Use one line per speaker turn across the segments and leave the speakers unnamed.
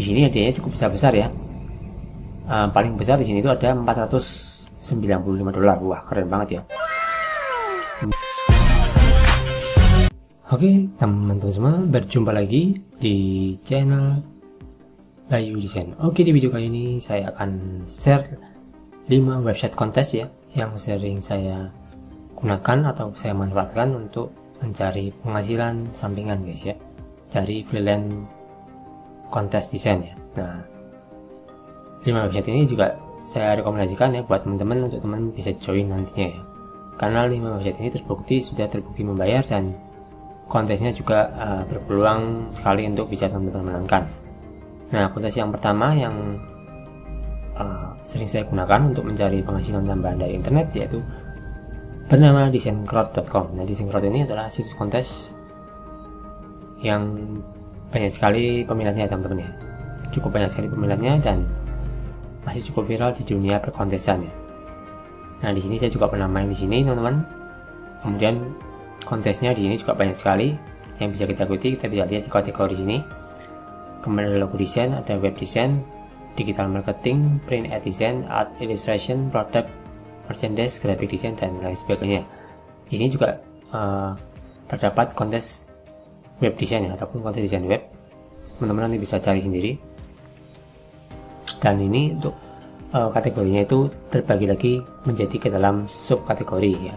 Di sini hadiahnya cukup besar ya. Paling besar di sini itu ada $495. Wah, keren banget ya. Oke, teman-teman semua, berjumpa lagi di channel Bayu Desain. Oke, di video kali ini saya akan share 5 website kontes ya yang sering saya gunakan atau saya manfaatkan untuk mencari penghasilan sampingan guys ya, dari freelance kontes desain ya. Nah, 5 website ini juga saya rekomendasikan ya buat teman-teman, untuk teman bisa join nantinya ya, karena 5 website ini sudah terbukti membayar dan kontesnya juga berpeluang sekali untuk bisa teman-teman menangkan. Nah, kontes yang pertama yang sering saya gunakan untuk mencari penghasilan tambahan dari internet yaitu bernama designcrowd.com. Nah, Designcrowd ini adalah situs kontes yang banyak sekali peminatnya teman-teman ya, cukup banyak sekali peminatnya dan masih cukup viral di dunia perkontesan ya. Nah, di sini saya juga pernah main di sini teman-teman. Kemudian kontesnya di sini juga banyak sekali yang bisa kita ikuti. Kita bisa lihat di kategori sini. Kemudian ada logo desain, ada web design, digital marketing, print ad design, art illustration, product, merchandise, graphic design, dan lain sebagainya. Di sini juga terdapat kontes web design ya, ataupun kontes desain web. Teman-teman nanti bisa cari sendiri. Dan ini untuk kategorinya itu terbagi lagi menjadi ke dalam subkategori ya.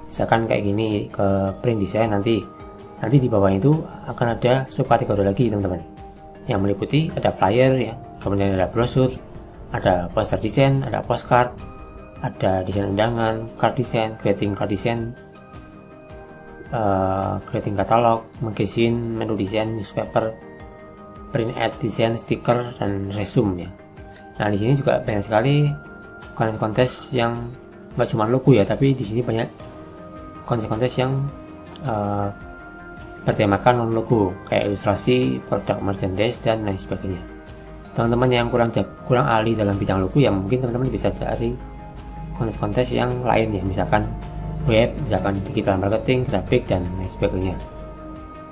Misalkan kayak gini ke print design, nanti di bawah itu akan ada subkategori lagi teman-teman, yang meliputi ada flyer ya, kemudian ada brosur, ada poster desain, ada postcard, ada desain undangan, card design, greeting card design, greeting katalog, magazine, menu desain, newspaper, print ad design, stiker, dan resume ya. Nah, di sini juga banyak sekali kontes yang nggak cuma logo ya, tapi di sini banyak kontes yang bertemakan non logo kayak ilustrasi, produk, merchandise, dan lain sebagainya. Teman-teman yang kurang ahli dalam bidang logo ya, mungkin teman-teman bisa cari kontes-kontes yang lain ya, misalkan web, misalkan digital marketing, grafik, dan lain sebagainya.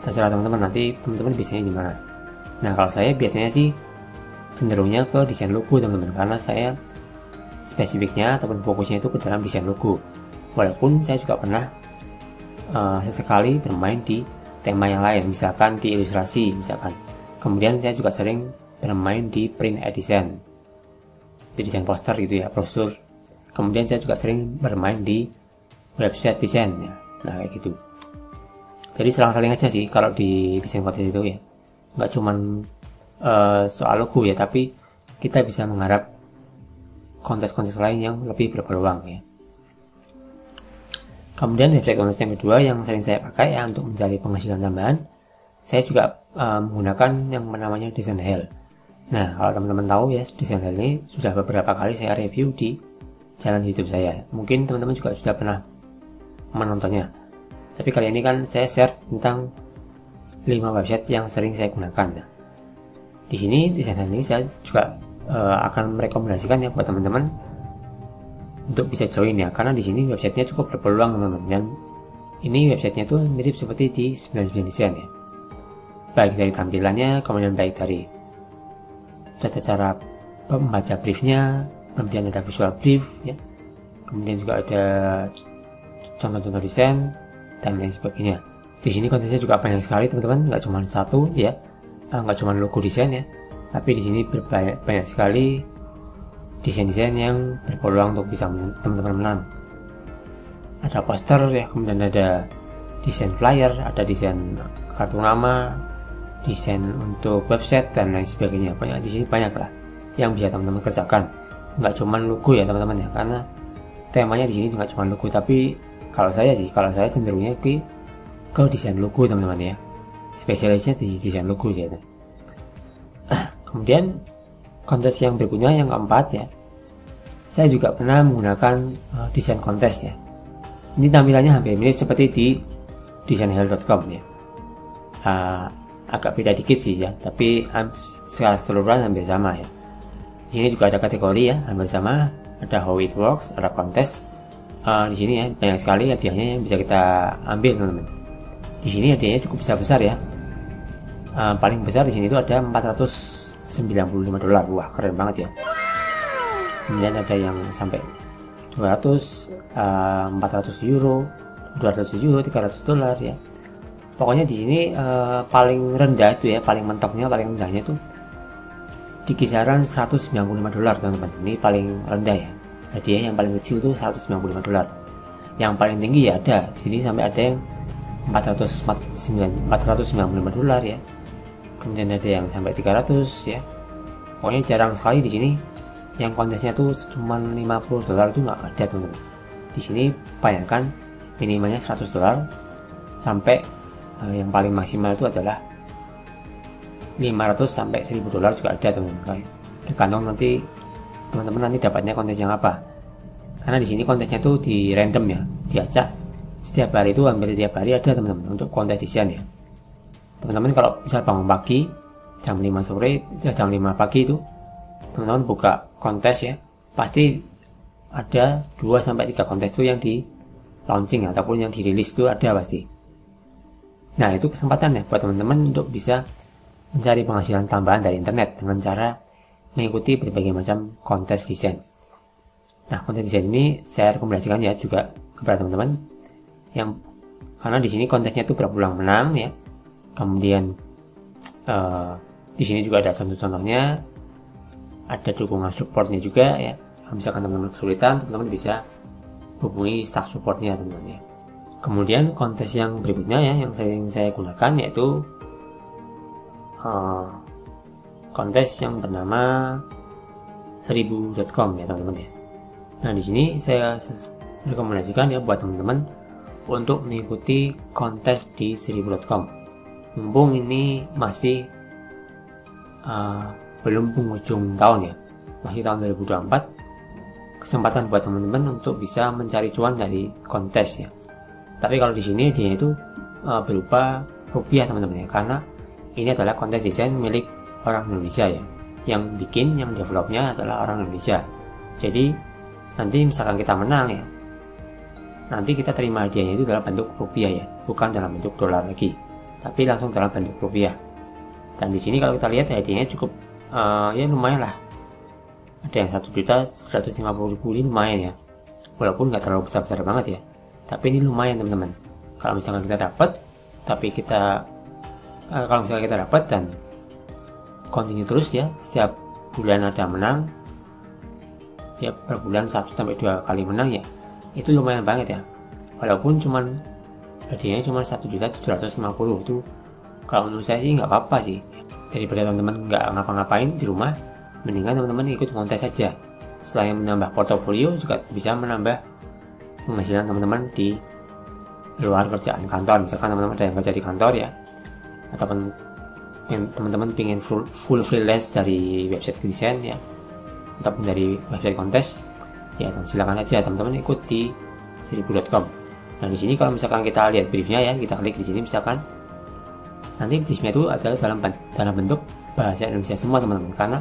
Terserah teman-teman, nanti teman-teman biasanya gimana. Nah, kalau saya biasanya sih cenderungnya ke desain logo teman-teman, karena saya spesifiknya ataupun fokusnya itu ke dalam desain logo. Walaupun saya juga pernah sesekali bermain di tema yang lain, misalkan di ilustrasi misalkan. Kemudian saya juga sering bermain di print ad design, di desain poster gitu ya, brosur. Kemudian saya juga sering bermain di website design ya. Nah, kayak gitu. Jadi selang-seling aja sih kalau di desain kontes itu ya, nggak cuman soal logo ya, tapi kita bisa mengharap kontes-kontes lain yang lebih berpeluang ya. Kemudian website kontes yang kedua yang sering saya pakai ya untuk mencari penghasilan tambahan, saya juga menggunakan yang namanya Design Hell. Nah, kalau teman-teman tahu ya, Design Hell ini sudah beberapa kali saya review di channel YouTube saya. Mungkin teman-teman juga sudah pernah menontonnya. Tapi kali ini kan saya share tentang 5 website yang sering saya gunakan. Nah, di sini Design Hell ini saya juga akan merekomendasikan ya buat teman-teman untuk bisa join ya, karena di sini websitenya cukup berpeluang teman-teman, dan ini websitenya tuh mirip seperti di 99 Design ya, baik dari tampilannya, kemudian baik dari tata cara membaca briefnya, kemudian ada visual brief ya, kemudian juga ada contoh-contoh desain dan lain sebagainya. Di sini kontennya juga banyak sekali teman-teman, nggak cuma satu ya, nggak cuma logo desain ya, tapi di sini banyak sekali desain-desain yang berpeluang untuk bisa teman-teman menang. Ada poster ya, kemudian ada desain flyer, ada desain kartu nama, desain untuk website, dan lain sebagainya. Banyak di sini, banyak lah yang bisa teman-teman kerjakan. Nggak cuma logo ya teman-teman ya, karena temanya di sini nggak cuma logo, tapi kalau saya cenderungnya ke desain logo teman-teman ya, spesialisnya di desain logo ya. Kemudian kontes yang berikutnya yang keempat ya, saya juga pernah menggunakan desain kontes ya. Ini tampilannya hampir mirip seperti di designhell.com ya, agak beda dikit sih ya, tapi secara keseluruhan hampir sama ya. Di sini juga ada kategori ya, hampir sama, ada how it works, ada kontes. Di sini ya banyak sekali hadiahnya yang bisa kita ambil teman-teman. Di sini hadiahnya cukup besar ya. Paling besar di sini itu ada $495 $95. Wah, keren banget ya. Kemudian ada yang sampai 200, 400 euro, 200 euro, $300 ya. Pokoknya di sini paling rendah itu ya, paling mentoknya, paling rendahnya itu di kisaran $195 teman-teman. Ini paling rendah ya. Hadiah yang paling kecil itu $195. Yang paling tinggi ya ada sini sampai ada yang $495 ya. Kemudian ada yang sampai 300 ya. Pokoknya jarang sekali di sini yang kontesnya tuh cuma $50 itu nggak ada teman-teman. Di sini bayangkan minimalnya $100 sampai yang paling maksimal itu adalah $500 sampai $1000 juga ada teman-teman. Tergantung nanti teman-teman nanti dapatnya kontes yang apa. Karena di sini kontesnya tuh di random ya, diacak setiap hari itu, hampir tiap hari ada teman-teman untuk kontes desain ya. Teman-teman kalau misal bangun pagi jam 5 sore, jam 5 pagi itu teman-teman buka kontes ya, pasti ada 2 sampai 3 kontes itu yang di launching ataupun yang dirilis itu ada pasti. Nah, itu kesempatan ya buat teman-teman untuk bisa mencari penghasilan tambahan dari internet dengan cara mengikuti berbagai macam kontes desain. Nah, kontes desain ini saya rekomendasikan ya juga kepada teman-teman yang karena di sini kontesnya itu berulang menang ya. Kemudian di sini juga ada contoh-contohnya, ada dukungan supportnya juga ya. Kalau misalkan teman-teman kesulitan, teman-teman bisa hubungi staff supportnya teman-teman ya. Kemudian kontes yang berikutnya ya yang saya gunakan yaitu kontes yang bernama 1000.com ya teman-teman ya. Nah, di sini saya rekomendasikan ya buat teman-teman untuk mengikuti kontes di 1000.com. Mumpung ini masih belum penghujung tahun ya, masih tahun 2024, kesempatan buat teman-teman untuk bisa mencari cuan dari kontes ya. Tapi kalau di sini dia itu berupa rupiah teman-teman ya, karena ini adalah kontes desain milik orang Indonesia ya. Yang bikin, yang developnya adalah orang Indonesia. Jadi nanti misalkan kita menang ya, nanti kita terima hadiahnya itu dalam bentuk rupiah ya, bukan dalam bentuk dolar lagi, tapi langsung dalam bentuk rupiah. Dan di sini kalau kita lihat hadiahnya cukup ya lumayan lah. Ada yang 1.150.000 ini lumayan ya, walaupun nggak terlalu besar-besar banget ya. Tapi ini lumayan teman-teman. Kalau misalkan kita dapat, tapi kita kalau misalkan kita dapat dan continue terus ya, setiap bulan ada menang, ya per bulan 1 sampai 2 kali menang ya, itu lumayan banget ya. Walaupun cuman hadiahnya cuma 1.750.000 itu, kalau menurut saya sih nggak apa-apa sih. Daripada teman-teman nggak ngapa-ngapain di rumah, mendingan teman-teman ikut kontes saja. Selain menambah portofolio, juga bisa menambah penghasilan teman-teman di luar kerjaan kantor. Misalkan teman-teman ada yang kerja di kantor ya, ataupun yang teman-teman pengen full freelance dari website desain ya, ataupun dari website kontes ya, silakan aja teman-teman ikut di 1000.com. Nah, di sini kalau misalkan kita lihat briefnya ya, kita klik di sini misalkan, nanti briefnya itu adalah dalam bentuk bahasa Indonesia semua teman-teman, karena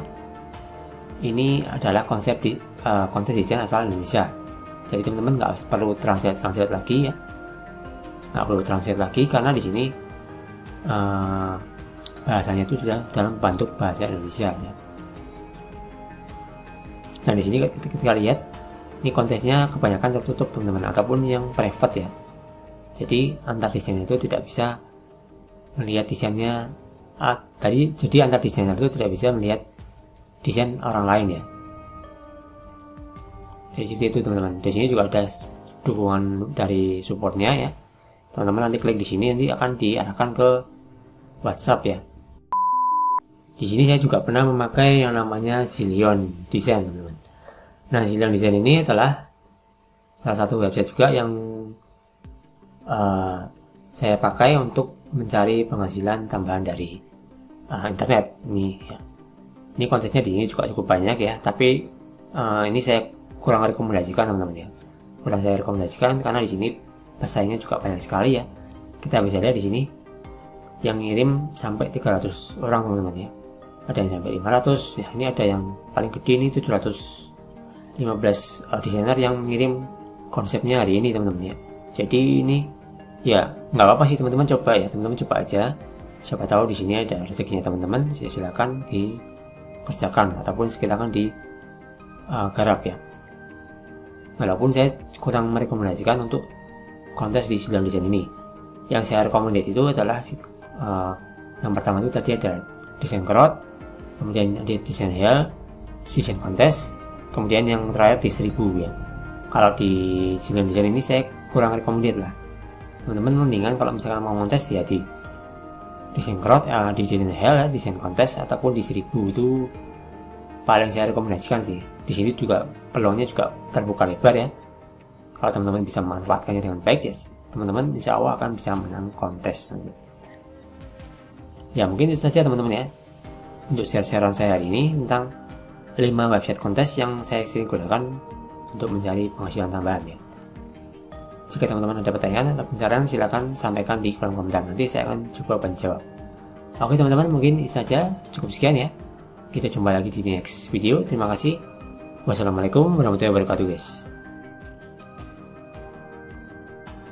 ini adalah konsep di kontes desain asal Indonesia. Jadi teman-teman nggak perlu translate lagi ya, nggak perlu translate lagi karena di sini bahasanya itu sudah dalam bentuk bahasa Indonesia ya. Nah, di sini kita lihat ini kontesnya kebanyakan tertutup teman-teman, ataupun yang private ya. Jadi antar desainer itu tidak bisa melihat desainnya jadi antar desainer itu tidak bisa melihat desain orang lain ya. Jadi seperti itu teman-teman. Di sini juga ada dukungan dari supportnya ya. Teman-teman nanti klik di sini, nanti akan diarahkan ke WhatsApp ya. Di sini saya juga pernah memakai yang namanya Zillion Design teman-teman. Nah, Zillion Design ini adalah salah satu website juga yang saya pakai untuk mencari penghasilan tambahan dari internet ini ya. Ini kontesnya di sini juga cukup banyak ya, tapi ini saya kurang rekomendasikan teman-teman ya. Kurang saya rekomendasikan karena di sini pesaingnya juga banyak sekali ya. Kita bisa lihat di sini yang ngirim sampai 300 orang teman-teman ya. Ada yang sampai 500 ya. Ini ada yang paling gede ini 715 desainer yang mengirim konsepnya hari ini teman-teman ya. Jadi ini ya nggak apa-apa sih teman-teman, coba ya, teman-teman coba aja. Siapa tahu di sini ada rezekinya teman-teman. Silakan kerjakan ataupun skill akan digarap ya. Walaupun saya kurang merekomendasikan untuk kontes di sidang desain ini. Yang saya rekomendasi itu adalah yang pertama itu tadi ada desain crowd, kemudian ada desain hell, desain kontes, kemudian yang terakhir di 1000 ya. Kalau di sidang desain ini saya kurang rekomendasi lah. Teman-teman mendingan kalau misalkan mau kontes ya di desain crowd, di desain hell, desain kontes ataupun di 1000 itu paling saya rekomendasikan sih. Di sini juga peluangnya juga terbuka lebar ya. Kalau teman-teman bisa memanfaatkannya dengan baik ya, teman-teman insya Allah akan bisa menang kontes nanti. Ya mungkin itu saja teman-teman ya untuk share-sharean saya hari ini tentang 5 website kontes yang saya sering gunakan untuk mencari penghasilan tambahan ya. Jika teman-teman ada pertanyaan atau saran silakan sampaikan di kolom komentar, nanti saya akan coba menjawab. Oke teman-teman, mungkin itu saja, cukup sekian ya. Kita jumpa lagi di next video. Terima kasih. Wassalamualaikum warahmatullahi wabarakatuh guys.